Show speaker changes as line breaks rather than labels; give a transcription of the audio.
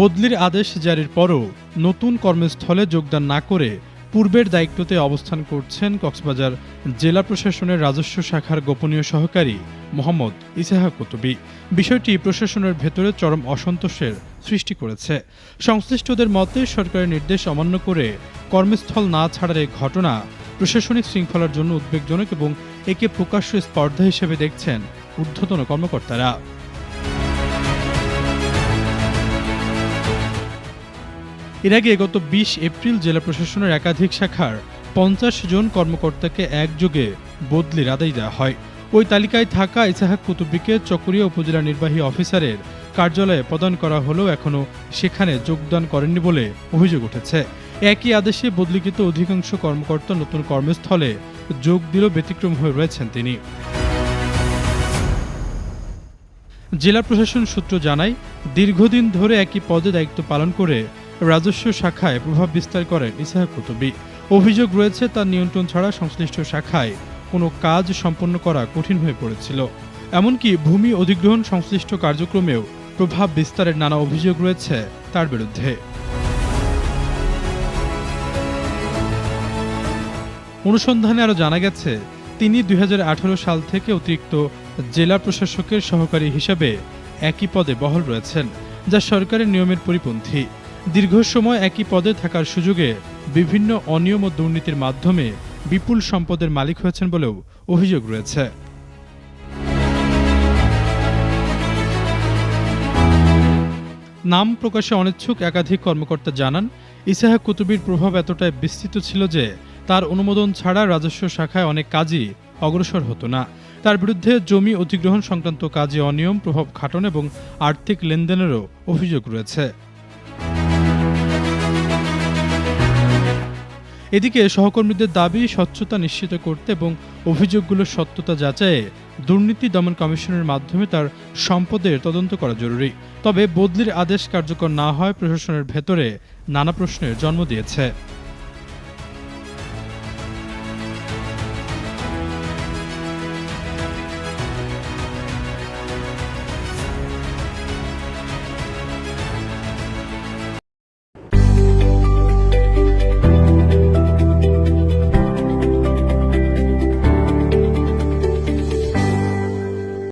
বদলির আদেশ জারির পরও নতুন কর্মস্থলে যোগদান না করে পূর্বের দায়িত্বতে অবস্থান করছেন কক্সবাজার জেলা প্রশাসনের রাজস্ব শাখার গোপনীয় সহকারী মোহাম্মদ ইসহাক কুতুবী। বিষয়টি প্রশাসনের ভেতরে চরম অসন্তোষের সৃষ্টি করেছে। সংশ্লিষ্টদের মতে সরকারের নির্দেশ অমান্য করে কর্মস্থল না ছাড়ার এই ঘটনা প্রশাসনিক শৃঙ্খলার জন্য উদ্বেগজনক এবং একে প্রকাশ্য স্পর্ধা হিসেবে দেখছেন ঊর্ধ্বতন কর্মকর্তারা। এর আগে গত ২০ এপ্রিল জেলা প্রশাসনের একাধিক শাখার ৫০ জন কর্মকর্তাকে একযোগে বদলির আদেশ দেওয়া হয়। ওই তালিকায় থাকা ইসহাক কুতুবীকে চকরিয়া উপজেলা নির্বাহী অফিসারের কার্যালয়ে প্রদান করা হলেও এখনও সেখানে যোগদান করেননি বলে অভিযোগ উঠেছে। একই আদেশে বদলিকৃত অধিকাংশ কর্মকর্তা নতুন কর্মস্থলে যোগ দিলেও ব্যতিক্রম হয়ে রয়েছেন তিনি। জেলা প্রশাসন সূত্র জানায়, দীর্ঘদিন ধরে একই পদে দায়িত্ব পালন করে রাজস্ব শাখায় প্রভাব বিস্তার করেন ইসহাক কুতুবী। অভিযোগ রয়েছে তার নিয়ন্ত্রণ ছাড়া সংশ্লিষ্ট শাখায় কোনো কাজ সম্পন্ন করা কঠিন হয়ে পড়েছিল। এমনকি ভূমি অধিগ্রহণ সংশ্লিষ্ট কার্যক্রমেও প্রভাব বিস্তারের নানা অভিযোগ রয়েছে তার বিরুদ্ধে। অনুসন্ধানে আরও জানা গেছে, তিনি ২০১৮ সাল থেকে অতিরিক্ত জেলা প্রশাসকের সহকারী হিসেবে একই পদে বহাল রয়েছেন, যা সরকারের নিয়মের পরিপন্থী। দীর্ঘ সময় একই পদে থাকার সুযোগে বিভিন্ন অনিয়ম ও দুর্নীতির মাধ্যমে বিপুল সম্পদের মালিক হয়েছেন বলেও অভিযোগ রয়েছে। নাম প্রকাশে অনিচ্ছুক একাধিক কর্মকর্তা জানান, ইসহাক কুতুবীর প্রভাব এতটাই বিস্তৃত ছিল যে তার অনুমোদন ছাড়া রাজস্ব শাখায় অনেক কাজই অগ্রসর হতো না। তার বিরুদ্ধে জমি অধিগ্রহণ সংক্রান্ত কাজে অনিয়ম, প্রভাব খাটন এবং আর্থিক লেনদেনেরও অভিযোগ রয়েছে। এদিকে সহকর্মীদের দাবি, স্বচ্ছতা নিশ্চিত করতে এবং অভিযোগগুলোর সত্যতা যাচাইয়ে দুর্নীতি দমন কমিশনের মাধ্যমে তার সম্পদের তদন্ত করা জরুরি। তবে বদলির আদেশ কার্যকর না হয় প্রশাসনের ভেতরে নানা প্রশ্নের জন্ম দিয়েছে।